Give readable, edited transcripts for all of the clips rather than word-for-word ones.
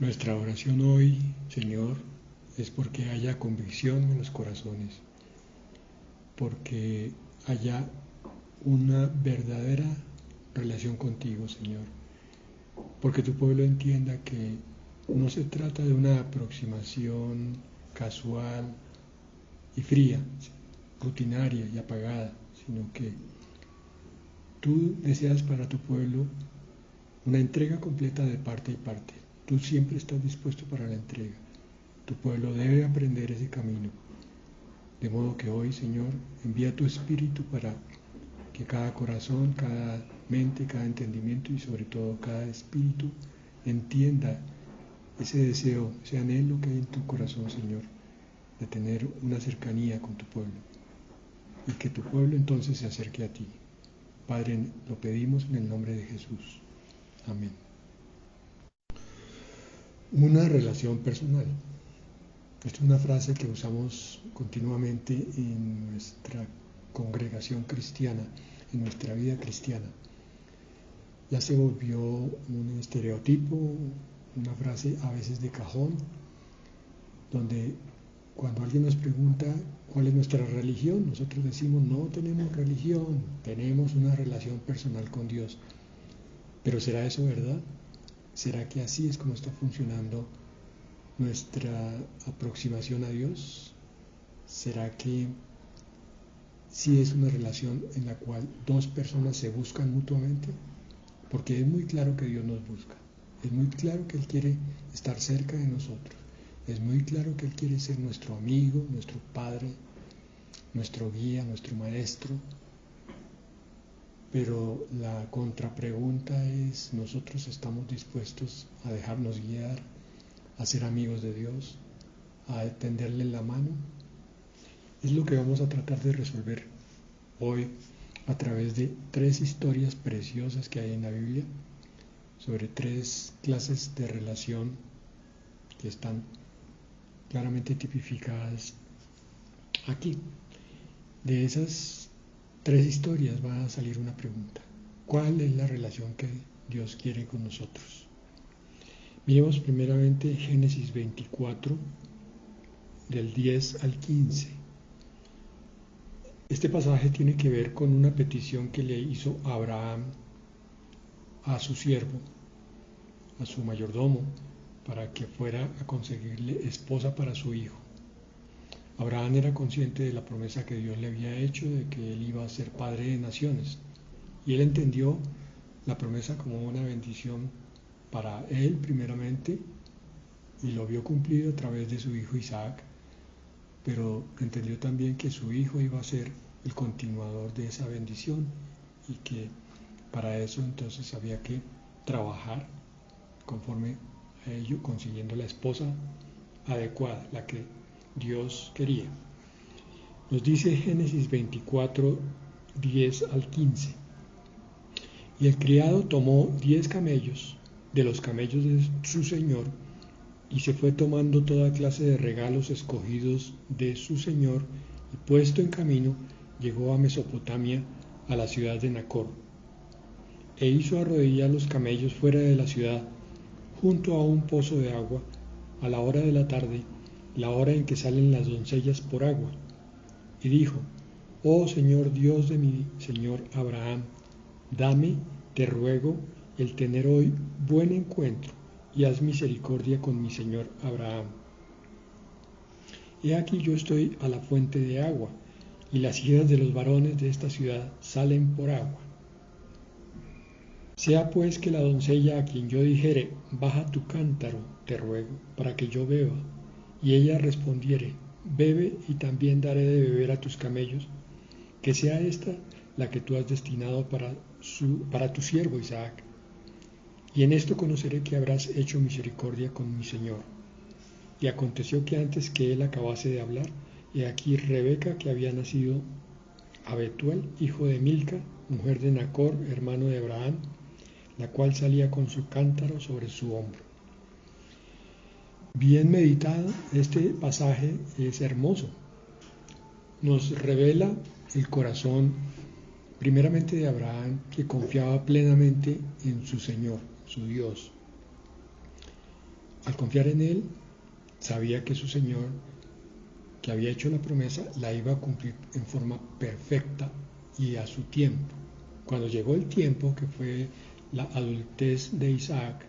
Nuestra oración hoy, Señor, es porque haya convicción en los corazones, porque haya una verdadera relación contigo, Señor, porque tu pueblo entienda que no se trata de una aproximación casual y fría, rutinaria y apagada, sino que tú deseas para tu pueblo una entrega completa de parte y parte. Tú siempre estás dispuesto para la entrega. Tu pueblo debe aprender ese camino. De modo que hoy, Señor, envía tu Espíritu para que cada corazón, cada mente, cada entendimiento y sobre todo cada espíritu entienda ese deseo, ese anhelo que hay en tu corazón, Señor, de tener una cercanía con tu pueblo y que tu pueblo entonces se acerque a ti. Padre, lo pedimos en el nombre de Jesús. Amén. Una relación personal. Esta es una frase que usamos continuamente en nuestra congregación cristiana, en nuestra vida cristiana. Ya se volvió un estereotipo, una frase a veces de cajón, donde cuando alguien nos pregunta cuál es nuestra religión, nosotros decimos no tenemos religión, tenemos una relación personal con Dios. Pero ¿será eso verdad? ¿Será que así es como está funcionando nuestra aproximación a Dios? ¿Será que sí es una relación en la cual dos personas se buscan mutuamente? Porque es muy claro que Dios nos busca, es muy claro que Él quiere estar cerca de nosotros, es muy claro que Él quiere ser nuestro amigo, nuestro Padre, nuestro guía, nuestro maestro. Pero la contrapregunta es, ¿nosotros estamos dispuestos a dejarnos guiar, a ser amigos de Dios, a tenderle la mano? Es lo que vamos a tratar de resolver hoy a través de 3 historias preciosas que hay en la Biblia, sobre 3 clases de relación que están claramente tipificadas aquí. De esas 3 historias va a salir una pregunta. ¿Cuál es la relación que Dios quiere con nosotros? Miremos primeramente Génesis 24, del 10 al 15. Este pasaje tiene que ver con una petición que le hizo Abraham a su siervo, a su mayordomo, para que fuera a conseguirle esposa para su hijo. Abraham era consciente de la promesa que Dios le había hecho de que él iba a ser padre de naciones, y él entendió la promesa como una bendición para él primeramente, y lo vio cumplido a través de su hijo Isaac, pero entendió también que su hijo iba a ser el continuador de esa bendición y que para eso entonces había que trabajar conforme a ello, consiguiendo la esposa adecuada, la que Dios quería. Nos dice Génesis 24, 10 al 15. Y el criado tomó 10 camellos de los camellos de su señor y se fue tomando toda clase de regalos escogidos de su señor, y puesto en camino llegó a Mesopotamia, a la ciudad de Nacor, e hizo arrodillar los camellos fuera de la ciudad, junto a un pozo de agua, a la hora de la tarde, la hora en que salen las doncellas por agua, y dijo: Oh Señor Dios de mi señor Abraham, dame, te ruego, el tener hoy buen encuentro, y haz misericordia con mi señor Abraham. He aquí yo estoy a la fuente de agua, y las hijas de los varones de esta ciudad salen por agua. Sea pues que la doncella a quien yo dijere, baja tu cántaro, te ruego, para que yo beba, y ella respondiere, bebe, y también daré de beber a tus camellos, que sea esta la que tú has destinado para tu siervo Isaac. Y en esto conoceré que habrás hecho misericordia con mi señor. Y aconteció que antes que él acabase de hablar, he aquí Rebeca, que había nacido a Betuel, hijo de Milca, mujer de Nacor, hermano de Abraham, la cual salía con su cántaro sobre su hombro. Bien meditado, este pasaje es hermoso. Nos revela el corazón, primeramente de Abraham, que confiaba plenamente en su Señor, su Dios. al confiar en él, sabía que su Señor, que había hecho la promesa, la iba a cumplir en forma perfecta y a su tiempo. Cuando llegó el tiempo, que fue la adultez de Isaac,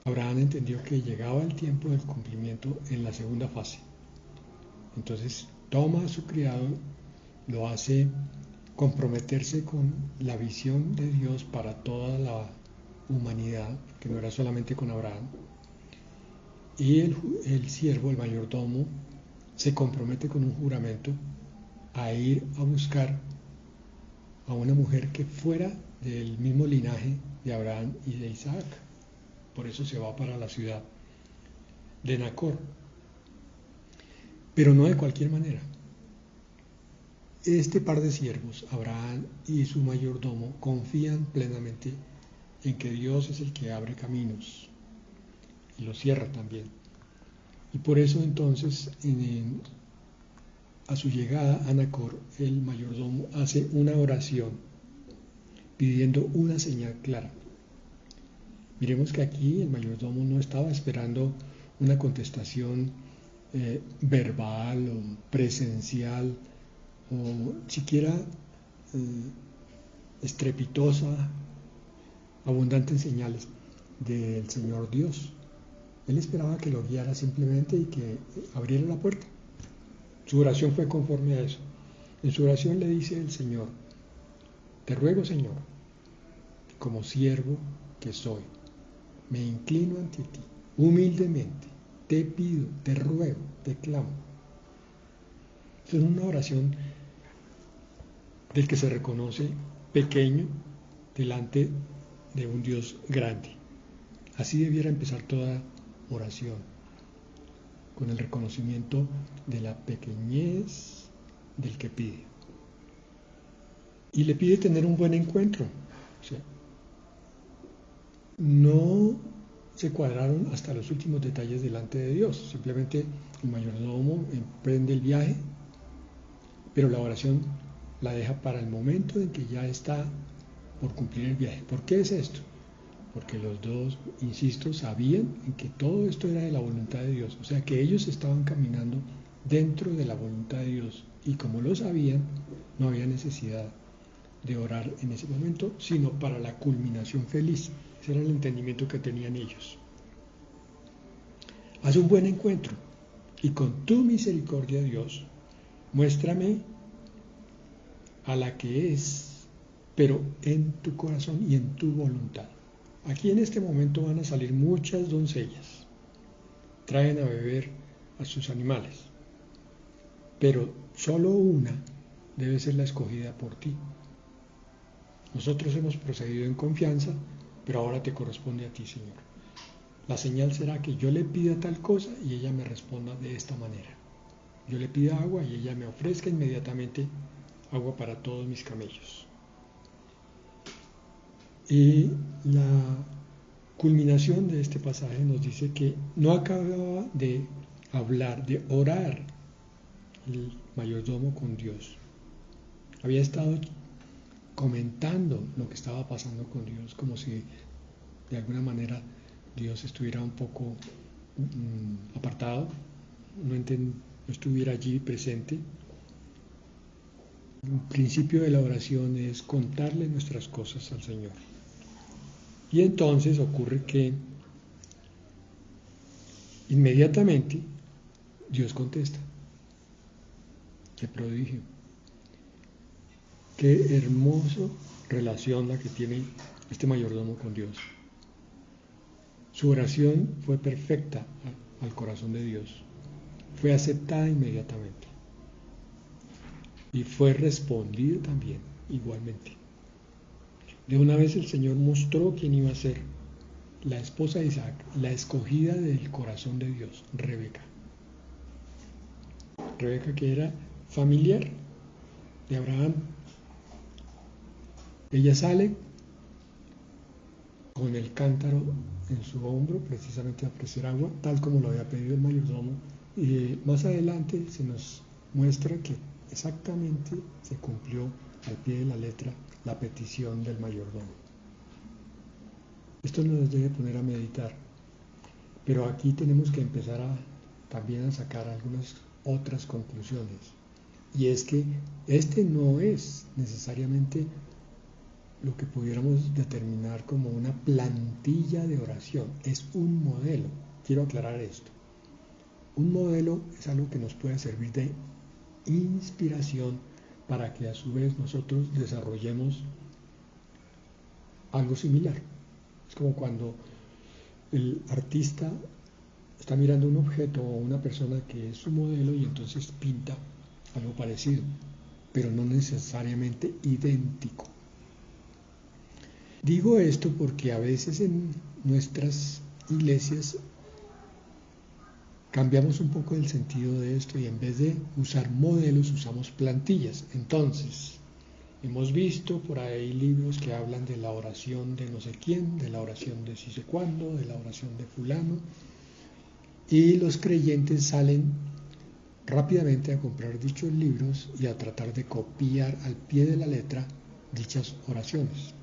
Abraham entendió que llegaba el tiempo del cumplimiento en la segunda fase. Entonces toma a su criado, lo hace comprometerse con la visión de Dios para toda la humanidad, que no era solamente con Abraham, y el siervo, el mayordomo, se compromete con un juramento a ir a buscar a una mujer que fuera del mismo linaje de Abraham y de Isaac. Por eso se va para la ciudad de Nacor, pero no de cualquier manera. Este par de siervos, Abraham y su mayordomo, confían plenamente en que Dios es el que abre caminos y los cierra también. Y por eso entonces, a su llegada a Nacor, el mayordomo hace una oración pidiendo una señal clara. Miremos que aquí el mayordomo no estaba esperando una contestación verbal o presencial o siquiera estrepitosa, abundante en señales del Señor Dios. Él esperaba que lo guiara simplemente y que abriera la puerta. Su oración fue conforme a eso. En su oración le dice el Señor: te ruego, Señor, como siervo que soy, me inclino ante ti, humildemente, te pido, te ruego, te clamo. Es una oración del que se reconoce pequeño delante de un Dios grande. Así debiera empezar toda oración, con el reconocimiento de la pequeñez del que pide. Y le pide tener un buen encuentro. O sea, no se cuadraron hasta los últimos detalles delante de Dios. Simplemente el mayordomo emprende el viaje, pero la oración la deja para el momento en que ya está por cumplir el viaje. ¿Por qué es esto? Porque los dos, insisto, sabían en que todo esto era de la voluntad de Dios. O sea, que ellos estaban caminando dentro de la voluntad de Dios. Y como lo sabían, no había necesidad de orar en ese momento, sino para la culminación feliz. Ese era el entendimiento que tenían ellos. Haz un buen encuentro y con tu misericordia, Dios, muéstrame a la que es, pero en tu corazón y en tu voluntad. Aquí en este momento van a salir muchas doncellas, traen a beber a sus animales, pero solo una debe ser la escogida por ti. Nosotros hemos procedido en confianza, pero ahora te corresponde a ti, Señor. La señal será que yo le pida tal cosa y ella me responda de esta manera. Yo le pida agua y ella me ofrezca inmediatamente agua para todos mis camellos. Y la culminación de este pasaje nos dice que no acababa de hablar, de orar el mayordomo con Dios. Había estado comentando lo que estaba pasando con Dios, como si de alguna manera Dios estuviera un poco apartado, no estuviera allí presente. El principio de la oración es contarle nuestras cosas al Señor. Y entonces ocurre que inmediatamente Dios contesta. Qué prodigio. Qué hermosa relación la que tiene este mayordomo con Dios. Su oración fue perfecta al corazón de Dios. Fue aceptada inmediatamente. Y fue respondida también, igualmente. De una vez el Señor mostró quién iba a ser la esposa de Isaac, la escogida del corazón de Dios, Rebeca. Rebeca, que era familiar de Abraham. Ella sale con el cántaro en su hombro, precisamente a ofrecer agua, tal como lo había pedido el mayordomo. Y más adelante se nos muestra que exactamente se cumplió al pie de la letra la petición del mayordomo. Esto nos debe poner a meditar. Pero aquí tenemos que empezar también a sacar algunas otras conclusiones. Y es que este no es necesariamente lo que pudiéramos determinar como una plantilla de oración, es un modelo. Quiero aclarar esto. Un modelo es algo que nos puede servir de inspiración para que a su vez nosotros desarrollemos algo similar. Es como cuando el artista está mirando un objeto o una persona que es su modelo y entonces pinta algo parecido, pero no necesariamente idéntico. Digo esto porque a veces en nuestras iglesias cambiamos un poco el sentido de esto y en vez de usar modelos usamos plantillas. Entonces, hemos visto por ahí libros que hablan de la oración de no sé quién, de la oración de sí sé cuándo, de la oración de fulano, y los creyentes salen rápidamente a comprar dichos libros y a tratar de copiar al pie de la letra dichas oraciones.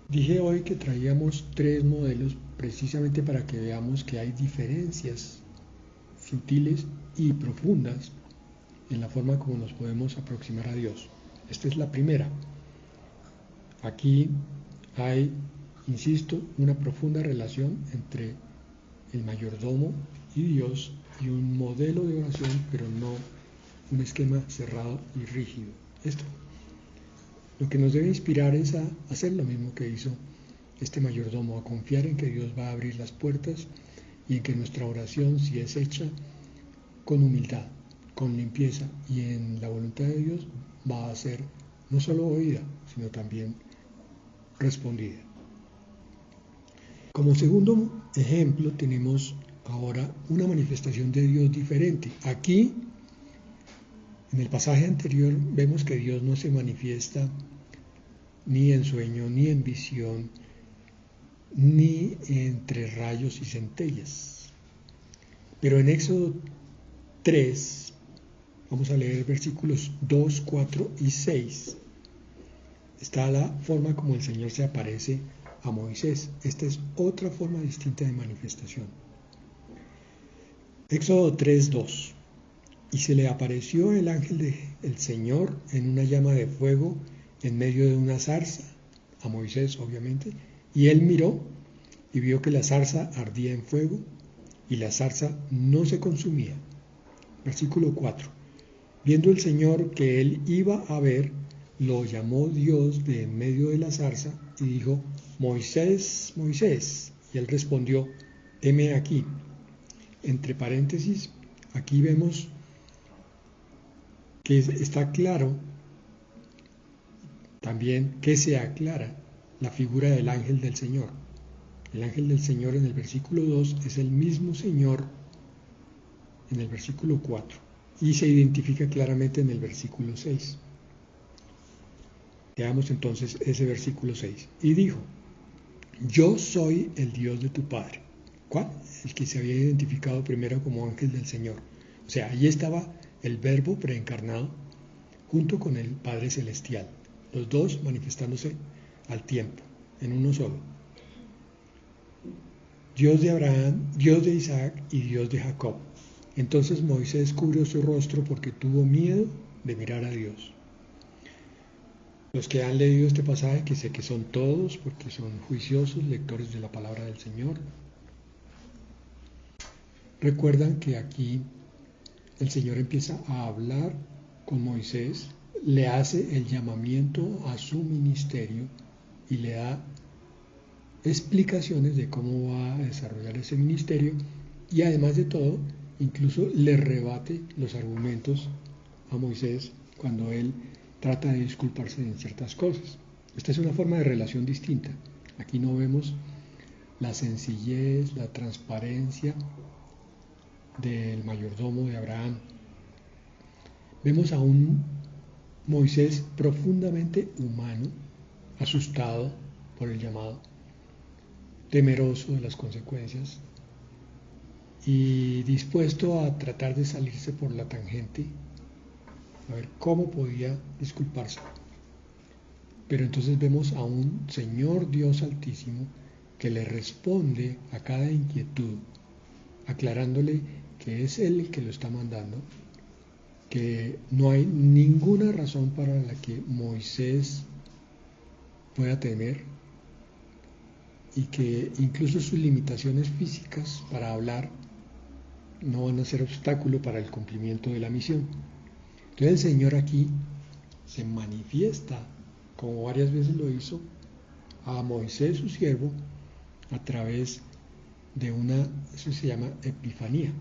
Dije hoy que traíamos 3 modelos precisamente para que veamos que hay diferencias sutiles y profundas en la forma como nos podemos aproximar a Dios. Esta es la primera. Aquí hay, insisto, una profunda relación entre el mayordomo y Dios y un modelo de oración, pero no un esquema cerrado y rígido. Esto lo que nos debe inspirar es a hacer lo mismo que hizo este mayordomo, a confiar en que Dios va a abrir las puertas y en que nuestra oración, si es hecha con humildad, con limpieza y en la voluntad de Dios, va a ser no solo oída, sino también respondida. Como segundo ejemplo tenemos ahora una manifestación de Dios diferente. Aquí, en el pasaje anterior, vemos que Dios no se manifiesta ni en sueño, ni en visión, ni entre rayos y centellas. Pero en Éxodo 3, vamos a leer versículos 2, 4 y 6, está la forma como el Señor se aparece a Moisés. Esta es otra forma distinta de manifestación. Éxodo 3, 2. Y se le apareció el ángel del Señor en una llama de fuego en medio de una zarza, a Moisés obviamente, y él miró y vio que la zarza ardía en fuego y la zarza no se consumía. Versículo 4. Viendo el Señor que él iba a ver, lo llamó Dios de en medio de la zarza y dijo: Moisés, Moisés. Y él respondió: heme aquí. Entre paréntesis, aquí vemos que está claro también que se aclara la figura del ángel del Señor. El ángel del Señor en el versículo 2 es el mismo Señor en el versículo 4 y se identifica claramente en el versículo 6. Veamos entonces ese versículo 6. Y dijo: yo soy el Dios de tu Padre. ¿Cuál? El que se había identificado primero como ángel del Señor. O sea, allí estaba el Verbo preencarnado junto con el Padre Celestial, los dos manifestándose al tiempo, en uno solo. Dios de Abraham, Dios de Isaac y Dios de Jacob. Entonces Moisés cubrió su rostro porque tuvo miedo de mirar a Dios. Los que han leído este pasaje, que sé que son todos, porque son juiciosos lectores de la palabra del Señor, recuerdan que aquí el Señor empieza a hablar con Moisés, le hace el llamamiento a su ministerio y le da explicaciones de cómo va a desarrollar ese ministerio y además de todo, incluso le rebate los argumentos a Moisés cuando él trata de disculparse en ciertas cosas. Esta es una forma de relación distinta. Aquí no vemos la sencillez, la transparencia del mayordomo de Abraham. Vemos a un Moisés profundamente humano, asustado por el llamado, temeroso de las consecuencias y dispuesto a tratar de salirse por la tangente, a ver cómo podía disculparse. Pero entonces vemos a un Señor Dios Altísimo que le responde a cada inquietud, aclarándole que es Él el que lo está mandando, que no hay ninguna razón para la que Moisés pueda temer y que incluso sus limitaciones físicas para hablar no van a ser obstáculo para el cumplimiento de la misión. Entonces el Señor aquí se manifiesta, como varias veces lo hizo, a Moisés su siervo a través de una, eso se llama epifanía,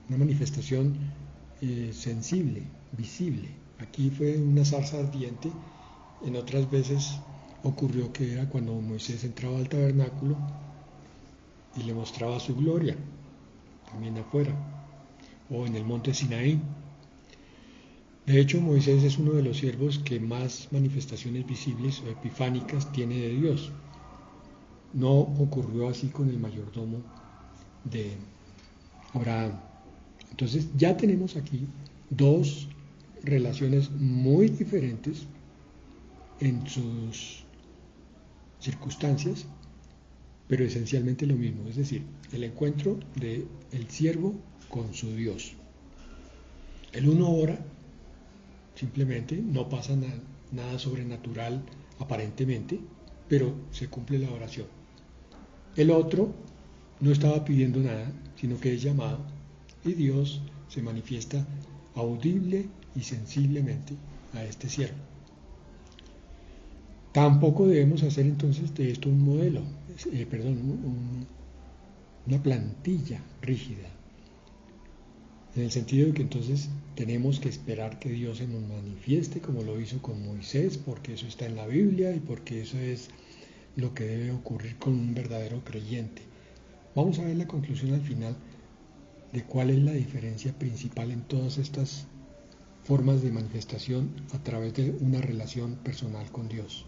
una manifestación sensible, visible. Aquí fue una zarza ardiente, en otras veces ocurrió que era cuando Moisés entraba al tabernáculo y le mostraba su gloria, también afuera, o en el monte Sinaí. De hecho, Moisés es uno de los siervos que más manifestaciones visibles o epifánicas tiene de Dios. No ocurrió así con el mayordomo de Abraham. Entonces ya tenemos aquí dos relaciones muy diferentes en sus circunstancias, pero esencialmente lo mismo, es decir, el encuentro del siervo con su Dios. El uno ora, simplemente, no pasa nada sobrenatural aparentemente, pero se cumple la oración. El otro no estaba pidiendo nada, sino que es llamado, y Dios se manifiesta audible y sensiblemente a este siervo. Tampoco debemos hacer entonces de esto un modelo, una plantilla rígida, en el sentido de que entonces tenemos que esperar que Dios se nos manifieste como lo hizo con Moisés, porque eso está en la Biblia y porque eso es lo que debe ocurrir con un verdadero creyente. Vamos a ver la conclusión al final de cuál es la diferencia principal en todas estas formas de manifestación a través de una relación personal con Dios.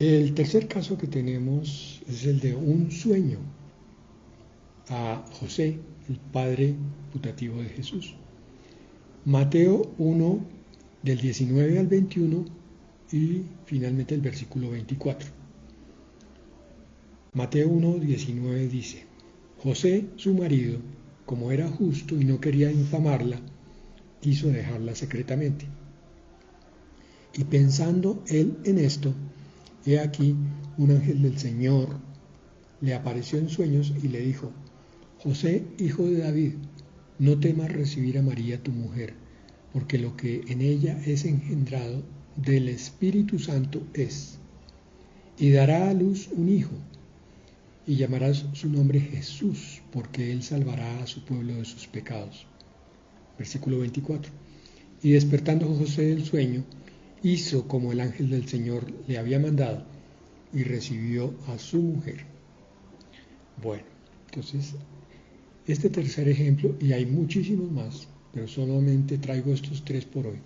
El tercer caso que tenemos es el de un sueño a José, el padre putativo de Jesús. Mateo 1, del 19 al 21 y finalmente el versículo 24. Mateo 1, 19 dice: José, su marido, como era justo y no quería infamarla, quiso dejarla secretamente. Y pensando él en esto, he aquí un ángel del Señor le apareció en sueños y le dijo: José, hijo de David, no temas recibir a María tu mujer, porque lo que en ella es engendrado del Espíritu Santo es, y dará a luz un hijo, y llamarás su nombre Jesús, porque él salvará a su pueblo de sus pecados. Versículo 24. Y despertando José del sueño, hizo como el ángel del Señor le había mandado, y recibió a su mujer. Bueno, entonces, este tercer ejemplo, y hay muchísimos más, pero solamente traigo estos tres por hoy,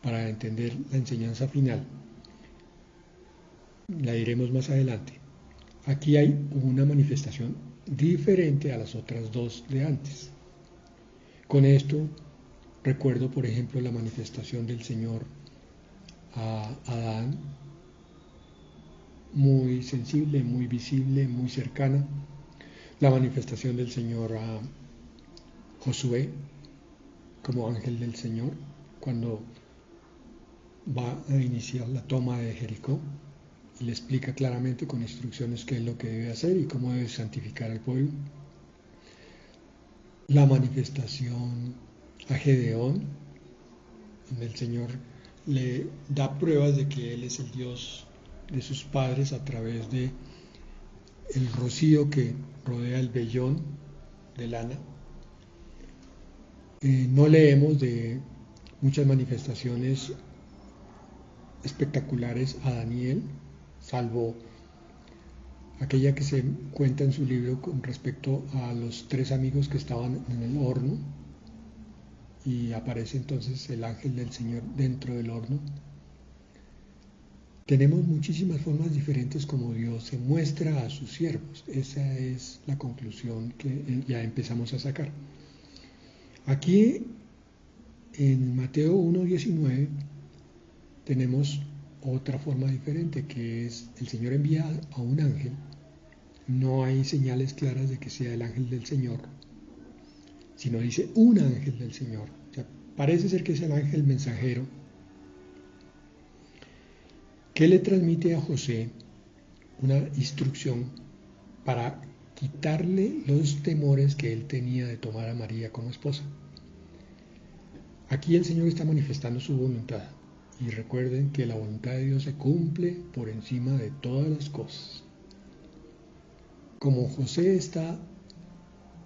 para entender la enseñanza final. La diremos más adelante. Aquí hay una manifestación diferente a las otras dos de antes. Con esto recuerdo, por ejemplo, la manifestación del Señor a Adán, muy sensible, muy visible, muy cercana. La manifestación del Señor a Josué como ángel del Señor cuando va a iniciar la toma de Jericó y le explica claramente con instrucciones qué es lo que debe hacer y cómo debe santificar al pueblo. La manifestación a Gedeón, donde el Señor le da pruebas de que Él es el Dios de sus padres a través de el rocío que rodea el vellón de lana. No leemos de muchas manifestaciones espectaculares a Daniel, salvo aquella que se cuenta en su libro con respecto a los tres amigos que estaban en el horno, y aparece entonces el ángel del Señor dentro del horno. Tenemos muchísimas formas diferentes como Dios se muestra a sus siervos. Esa es la conclusión que ya empezamos a sacar. Aquí en Mateo 1:19 tenemos otra forma diferente, que es el Señor envía a un ángel. No hay señales claras de que sea el ángel del Señor, sino dice un ángel del Señor. O sea, parece ser que es el ángel mensajero que le transmite a José una instrucción para quitarle los temores que él tenía de tomar a María como esposa. Aquí el Señor está manifestando su voluntad. Y recuerden que la voluntad de Dios se cumple por encima de todas las cosas. Como José está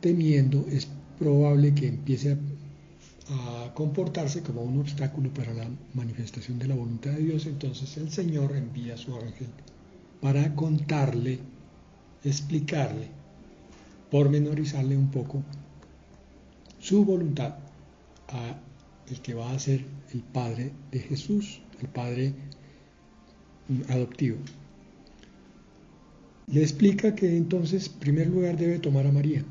temiendo, es probable que empiece a comportarse como un obstáculo para la manifestación de la voluntad de Dios. Entonces el Señor envía a su ángel para contarle, explicarle, pormenorizarle un poco su voluntad a el que va a ser el padre de Jesús, el padre adoptivo. Le explica que entonces, en primer lugar, debe tomar a María.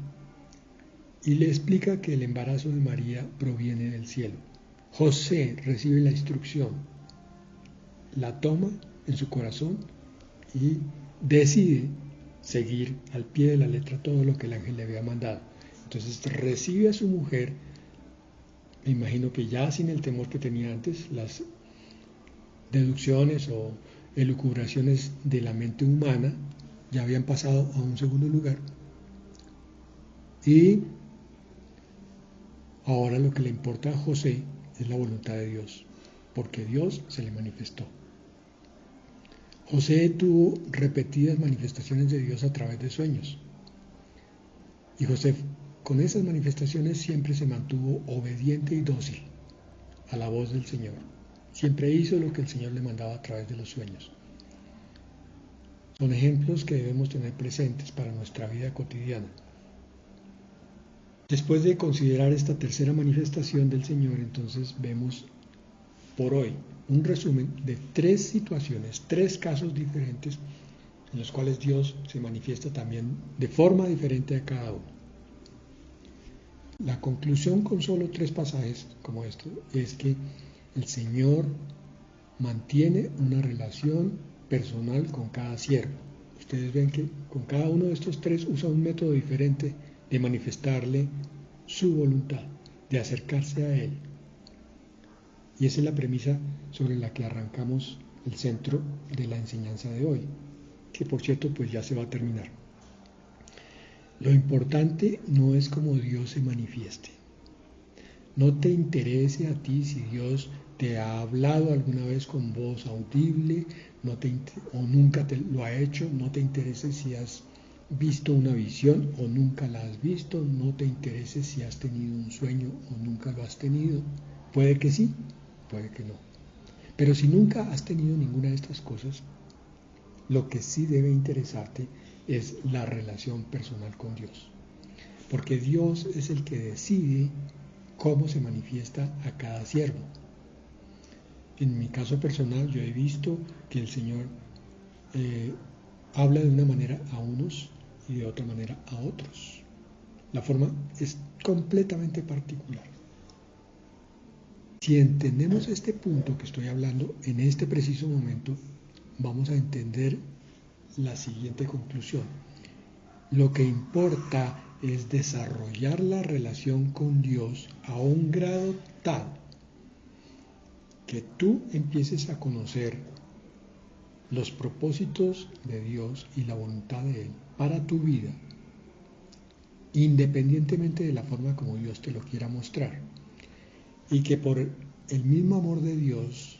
Y le explica que el embarazo de María proviene del cielo. José recibe la instrucción, la toma en su corazón y decide seguir al pie de la letra todo lo que el ángel le había mandado. Entonces recibe a su mujer, me imagino que ya sin el temor que tenía antes, las deducciones o elucubraciones de la mente humana ya habían pasado a un segundo lugar. Y ahora lo que le importa a José es la voluntad de Dios, porque Dios se le manifestó. José tuvo repetidas manifestaciones de Dios a través de sueños. Y José, con esas manifestaciones, siempre se mantuvo obediente y dócil a la voz del Señor. Siempre hizo lo que el Señor le mandaba a través de los sueños. Son ejemplos que debemos tener presentes para nuestra vida cotidiana. Después de considerar esta tercera manifestación del Señor, entonces vemos por hoy un resumen de 3 situaciones, 3 casos diferentes en los cuales Dios se manifiesta también de forma diferente a cada uno. La conclusión con solo 3 pasajes como estos es que el Señor mantiene una relación personal con cada siervo. Ustedes ven que con cada uno de estos 3 usa un método diferente de manifestarle su voluntad, de acercarse a Él. Y esa es la premisa sobre la que arrancamos el centro de la enseñanza de hoy, que por cierto pues ya se va a terminar. Lo importante no es cómo Dios se manifieste. No te interese a ti si Dios te ha hablado alguna vez con voz audible, o nunca te lo ha hecho. No te interese si has visto una visión o nunca la has visto. No te interese si has tenido un sueño o nunca lo has tenido. Puede que sí, puede que no. Pero si nunca has tenido ninguna de estas cosas, lo que sí debe interesarte es la relación personal con Dios. Porque Dios es el que decide cómo se manifiesta a cada siervo. En mi caso personal, yo he visto que el Señor habla de una manera a unos y de otra manera a otros. La forma es completamente particular. Si entendemos este punto que estoy hablando en este preciso momento, vamos a entender la siguiente conclusión. Lo que importa es desarrollar la relación con Dios a un grado tal que tú empieces a conocer los propósitos de Dios y la voluntad de Él para tu vida, independientemente de la forma como Dios te lo quiera mostrar. Y que por el mismo amor de Dios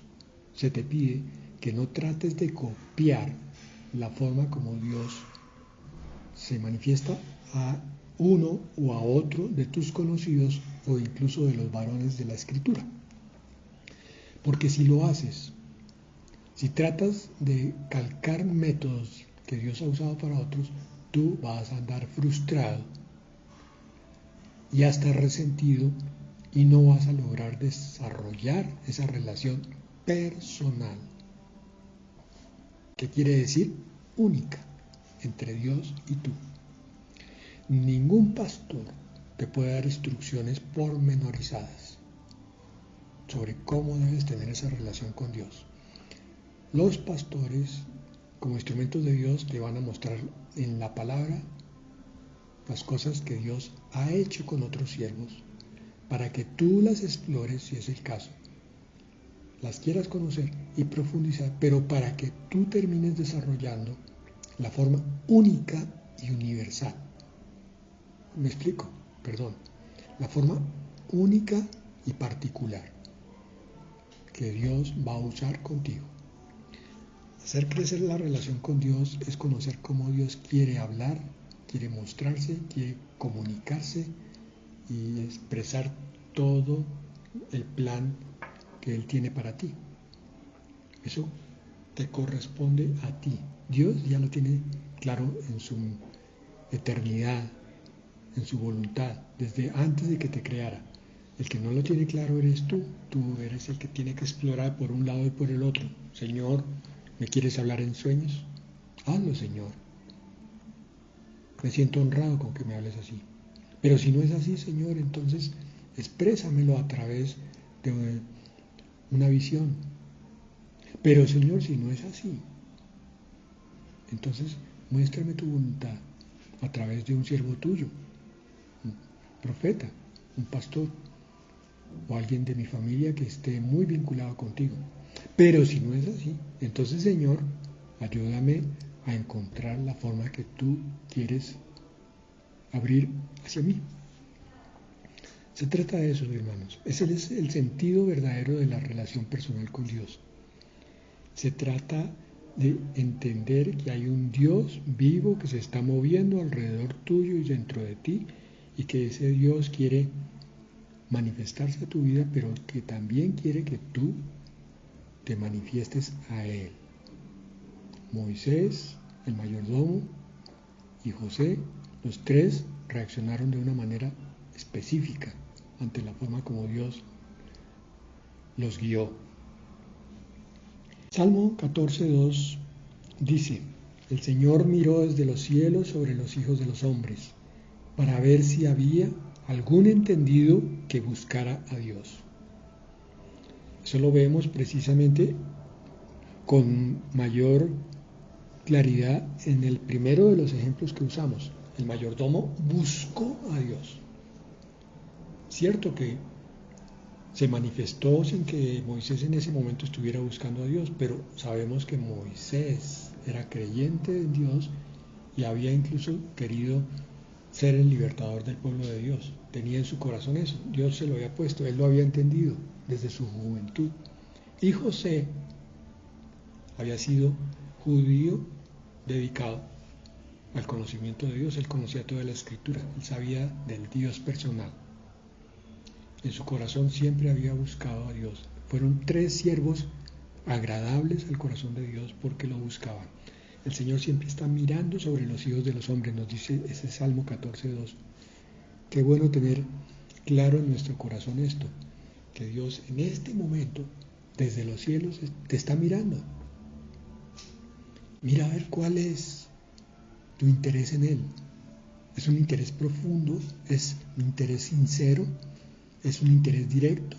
se te pide que no trates de copiar la forma como Dios se manifiesta a uno o a otro de tus conocidos o incluso de los varones de la Escritura. Porque si lo haces, si tratas de calcar métodos que Dios ha usado para otros, tú vas a andar frustrado y hasta resentido y no vas a lograr desarrollar esa relación personal. ¿Qué quiere decir? Única, entre Dios y tú. Ningún pastor te puede dar instrucciones pormenorizadas sobre cómo debes tener esa relación con Dios. Los pastores, como instrumentos de Dios, te van a mostrar en la palabra las cosas que Dios ha hecho con otros siervos, para que tú las explores, si es el caso, las quieras conocer y profundizar, pero para que tú termines desarrollando la forma única y universal. ¿Me explico? Perdón. La forma única y particular que Dios va a usar contigo. Hacer crecer la relación con Dios es conocer cómo Dios quiere hablar, quiere mostrarse, quiere comunicarse y expresar todo el plan que Él tiene para ti. Eso te corresponde a ti. Dios ya lo tiene claro en su eternidad, en su voluntad, desde antes de que te creara. El que no lo tiene claro eres tú. Tú eres el que tiene que explorar por un lado y por el otro. Señor, ¿me quieres hablar en sueños? Hazlo, Señor. Me siento honrado con que me hables así. Pero si no es así, Señor, entonces exprésamelo a través de una visión. Pero, Señor, si no es así, entonces muéstrame tu voluntad a través de un siervo tuyo, un profeta, un pastor o alguien de mi familia que esté muy vinculado contigo. Pero si no es así, entonces, Señor, ayúdame a encontrar la forma que tú quieres abrir hacia mí. Se trata de eso, hermanos. Ese es el sentido verdadero de la relación personal con Dios. Se trata de entender que hay un Dios vivo que se está moviendo alrededor tuyo y dentro de ti, y que ese Dios quiere manifestarse a tu vida, pero que también quiere que tú te manifiestes a Él. Moisés, el mayordomo, y José, los tres reaccionaron de una manera específica ante la forma como Dios los guió. Salmo 14:2 dice: el Señor miró desde los cielos sobre los hijos de los hombres, para ver si había algún entendido que buscara a Dios. Eso lo vemos precisamente con mayor claridad en el primero de los ejemplos que usamos. El mayordomo buscó a Dios. Cierto que se manifestó sin que Moisés en ese momento estuviera buscando a Dios, pero sabemos que Moisés era creyente en Dios y había incluso querido ser el libertador del pueblo de Dios. Tenía en su corazón eso, Dios se lo había puesto, él lo había entendido desde su juventud. Y José había sido judío dedicado al conocimiento de Dios, él conocía toda la escritura, él sabía del Dios personal. En su corazón siempre había buscado a Dios. Fueron tres siervos agradables al corazón de Dios porque lo buscaban. El Señor siempre está mirando sobre los hijos de los hombres, nos dice ese Salmo 14:2. Qué bueno tener claro en nuestro corazón esto, que Dios en este momento, desde los cielos, te está mirando. Mira a ver cuál es tu interés en Él. ¿Es un interés profundo? ¿Es un interés sincero? ¿Es un interés directo?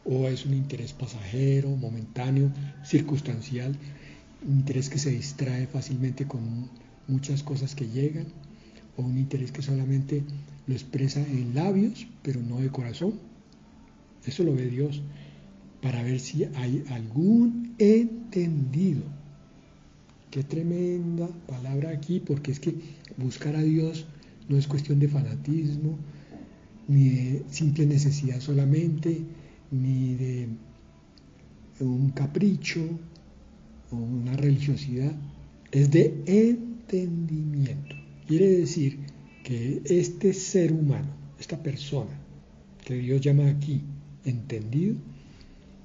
¿O es un interés pasajero, momentáneo, circunstancial? ¿Un interés que se distrae fácilmente con muchas cosas que llegan? ¿O un interés que solamente lo expresa en labios, pero no de corazón? Eso lo ve Dios, para ver si hay algún entendido. Qué tremenda palabra aquí, porque es que buscar a Dios no es cuestión de fanatismo, ni de simple necesidad solamente, ni de un capricho o una religiosidad, es de entendimiento. Quiere decir que este ser humano, esta persona que Dios llama aquí entendido,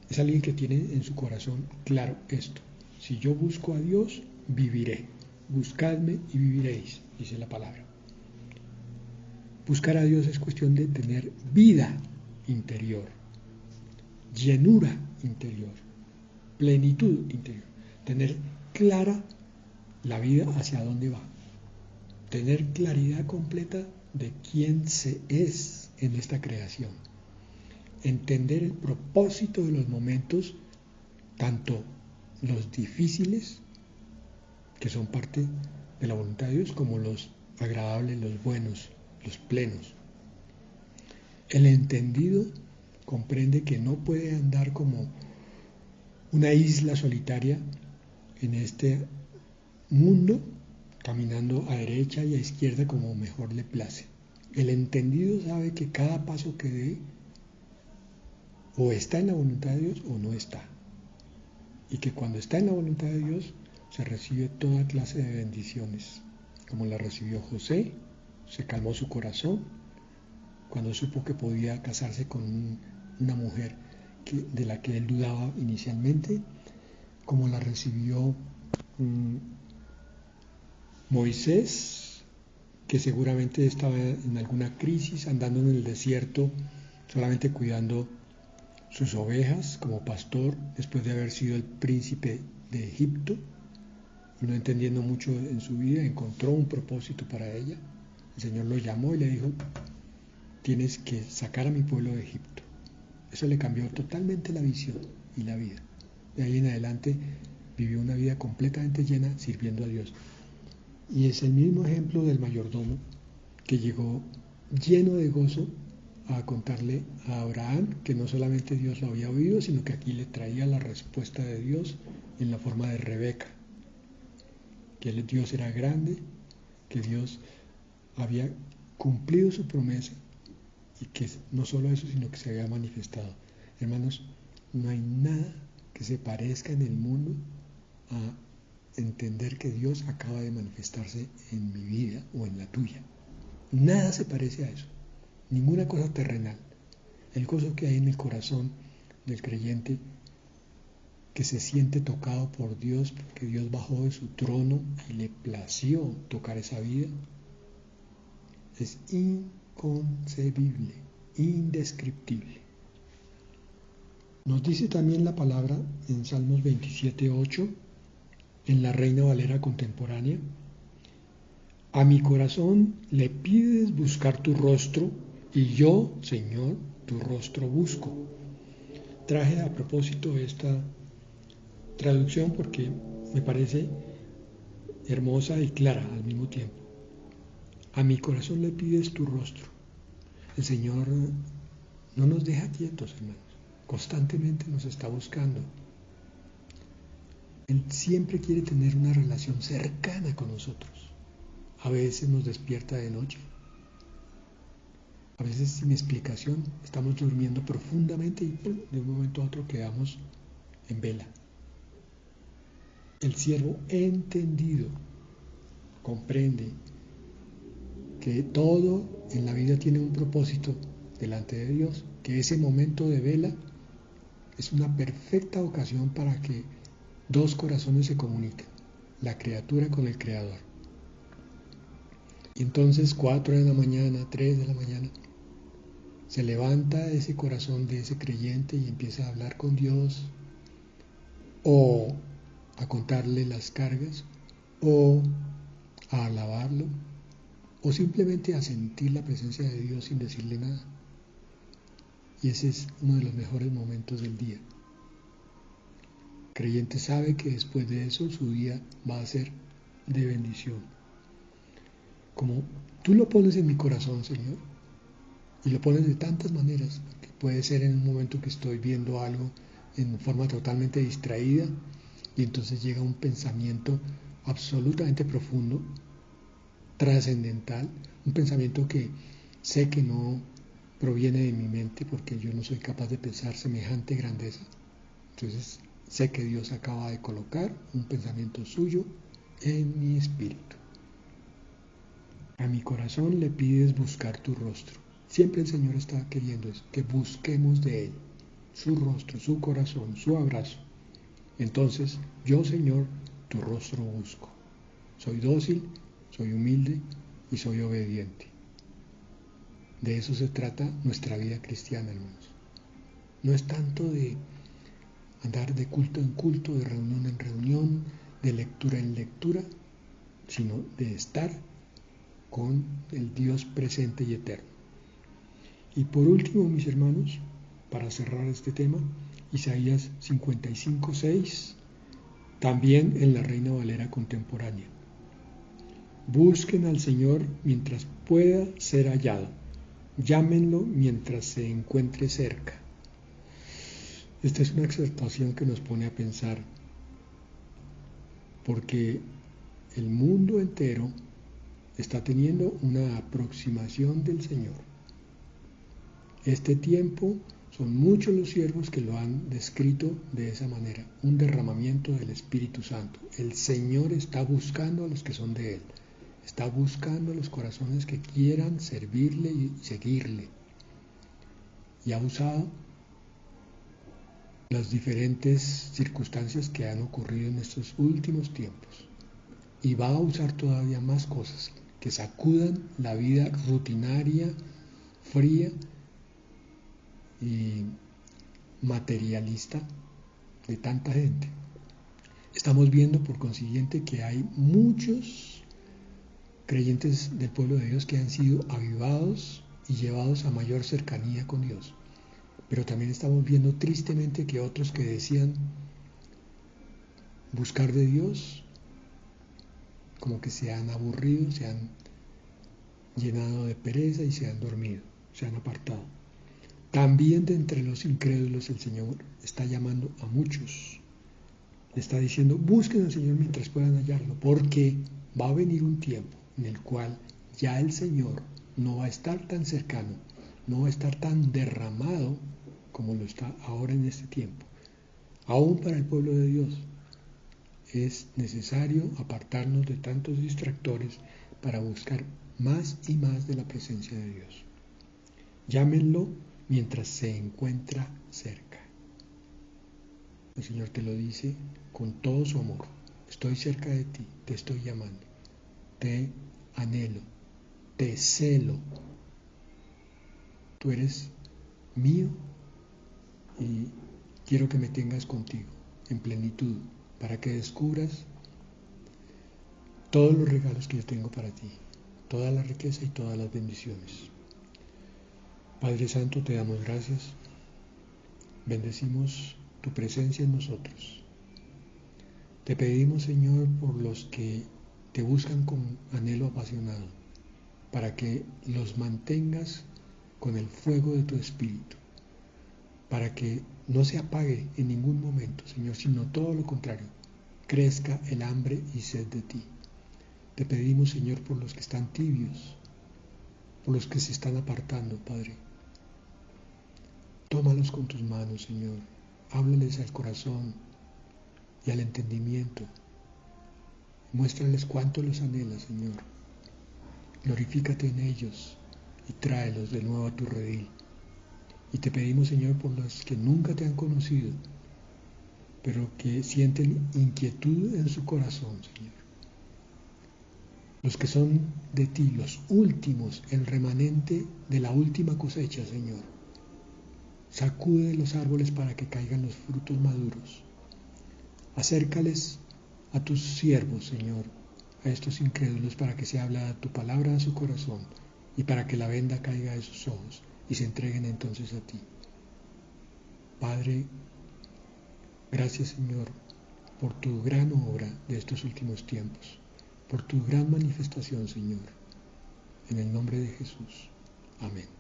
es alguien que tiene en su corazón claro esto: si yo busco a Dios, viviré. Buscadme y viviréis, dice la palabra. Buscar a Dios es cuestión de tener vida interior, llenura interior, plenitud interior, tener clara la vida hacia dónde va, tener claridad completa de quién se es en esta creación, entender el propósito de los momentos, tanto los difíciles, que son parte de la voluntad de Dios, como los agradables, los buenos, los plenos. El entendido comprende que no puede andar como una isla solitaria en este mundo, caminando a derecha y a izquierda como mejor le place. El entendido sabe que cada paso que dé o está en la voluntad de Dios o no está. Y que cuando está en la voluntad de Dios se recibe toda clase de bendiciones, como la recibió José. Se calmó su corazón cuando supo que podía casarse con una mujer de la que él dudaba inicialmente, como la recibió Moisés, que seguramente estaba en alguna crisis, andando en el desierto, solamente cuidando sus ovejas como pastor, después de haber sido el príncipe de Egipto, y no entendiendo mucho en su vida, encontró un propósito para ella. El Señor lo llamó y le dijo: tienes que sacar a mi pueblo de Egipto. Eso le cambió totalmente la visión y la vida. De ahí en adelante vivió una vida completamente llena sirviendo a Dios. Y es el mismo ejemplo del mayordomo que llegó lleno de gozo a contarle a Abraham que no solamente Dios lo había oído, sino que aquí le traía la respuesta de Dios en la forma de Rebeca, que Dios era grande, que Dios había cumplido su promesa y que no solo eso, sino que se había manifestado. Hermanos, no hay nada que se parezca en el mundo a entender que Dios acaba de manifestarse en mi vida o en la tuya. Nada se parece a eso, ninguna cosa terrenal. El gozo que hay en el corazón del creyente que se siente tocado por Dios, porque Dios bajó de su trono y le plació tocar esa vida, es inconcebible, indescriptible. Nos dice también la palabra en Salmos 27:8, en la Reina Valera contemporánea: a mi corazón le pides buscar tu rostro, y yo, Señor, tu rostro busco. Traje a propósito esta traducción porque me parece hermosa y clara al mismo tiempo. A mi corazón le pides tu rostro. El Señor no nos deja quietos, hermanos. Constantemente nos está buscando. Él siempre quiere tener una relación cercana con nosotros. A veces nos despierta de noche. A veces sin explicación estamos durmiendo profundamente y de un momento a otro quedamos en vela. El siervo entendido comprende que todo en la vida tiene un propósito delante de Dios, que ese momento de vela es una perfecta ocasión para que dos corazones se comuniquen, la criatura con el Creador. Y entonces 4 de la mañana, 3 de la mañana, se levanta ese corazón de ese creyente y empieza a hablar con Dios, o a contarle las cargas, o a alabarlo, o simplemente a sentir la presencia de Dios sin decirle nada. Y ese es uno de los mejores momentos del día. El creyente sabe que después de eso su día va a ser de bendición. Como tú lo pones en mi corazón, Señor, y lo pones de tantas maneras, porque puede ser en un momento que estoy viendo algo en forma totalmente distraída, y entonces llega un pensamiento absolutamente profundo, trascendental, un pensamiento que sé que no proviene de mi mente porque yo no soy capaz de pensar semejante grandeza. Entonces sé que Dios acaba de colocar un pensamiento suyo en mi espíritu. A mi corazón le pides buscar tu rostro. Siempre el Señor está queriendo eso, que busquemos de Él, su rostro, su corazón, su abrazo. Entonces, yo, Señor, tu rostro busco. Soy dócil, soy humilde y soy obediente. De eso se trata nuestra vida cristiana, hermanos. No es tanto de andar de culto en culto, de reunión en reunión, de lectura en lectura, sino de estar con el Dios presente y eterno. Y por último, mis hermanos, para cerrar este tema, Isaías 55:6 También en la Reina Valera contemporánea. Busquen al Señor mientras pueda ser hallado. Llámenlo mientras se encuentre cerca. Esta es una exhortación que nos pone a pensar, porque el mundo entero está teniendo una aproximación del Señor. Este tiempo son muchos los siervos que lo han descrito de esa manera, un derramamiento del Espíritu Santo. El Señor está buscando a los que son de Él, está buscando a los corazones que quieran servirle y seguirle. Y ha usado las diferentes circunstancias que han ocurrido en estos últimos tiempos. Y va a usar todavía más cosas que sacudan la vida rutinaria, fría y materialista de tanta gente. Estamos viendo por consiguiente que hay muchos creyentes del pueblo de Dios que han sido avivados y llevados a mayor cercanía con Dios. Pero también estamos viendo tristemente que otros que decían buscar de Dios, como que se han aburrido, se han llenado de pereza y se han dormido, se han apartado. También de entre los incrédulos el Señor está llamando a muchos. Le está diciendo, busquen al Señor mientras puedan hallarlo, porque va a venir un tiempo en el cual ya el Señor no va a estar tan cercano, no va a estar tan derramado como lo está ahora en este tiempo. Aún para el pueblo de Dios es necesario apartarnos de tantos distractores para buscar más y más de la presencia de Dios. Llámenlo mientras se encuentra cerca. El Señor te lo dice con todo su amor. Estoy cerca de ti, te estoy llamando, te anhelo, te celo. Tú eres mío y quiero que me tengas contigo en plenitud para que descubras todos los regalos que yo tengo para ti, toda la riqueza y todas las bendiciones. Padre Santo, te damos gracias, bendecimos tu presencia en nosotros. Te pedimos, Señor, por los que te buscan con anhelo apasionado, para que los mantengas con el fuego de tu Espíritu, para que no se apague en ningún momento, Señor, sino todo lo contrario, crezca el hambre y sed de ti. Te pedimos, Señor, por los que están tibios, por los que se están apartando, Padre. Tómalos con tus manos, Señor. Háblales al corazón y al entendimiento. Muéstrales cuánto los anhelas, Señor. Glorifícate en ellos y tráelos de nuevo a tu redil. Y te pedimos, Señor, por los que nunca te han conocido, pero que sienten inquietud en su corazón, Señor. Los que son de ti, los últimos, el remanente de la última cosecha, Señor. Sacude los árboles para que caigan los frutos maduros. Acércales a tus siervos, Señor, a estos incrédulos, para que se hable tu palabra a su corazón y para que la venda caiga de sus ojos y se entreguen entonces a ti. Padre, gracias, Señor, por tu gran obra de estos últimos tiempos, por tu gran manifestación, Señor. En el nombre de Jesús. Amén.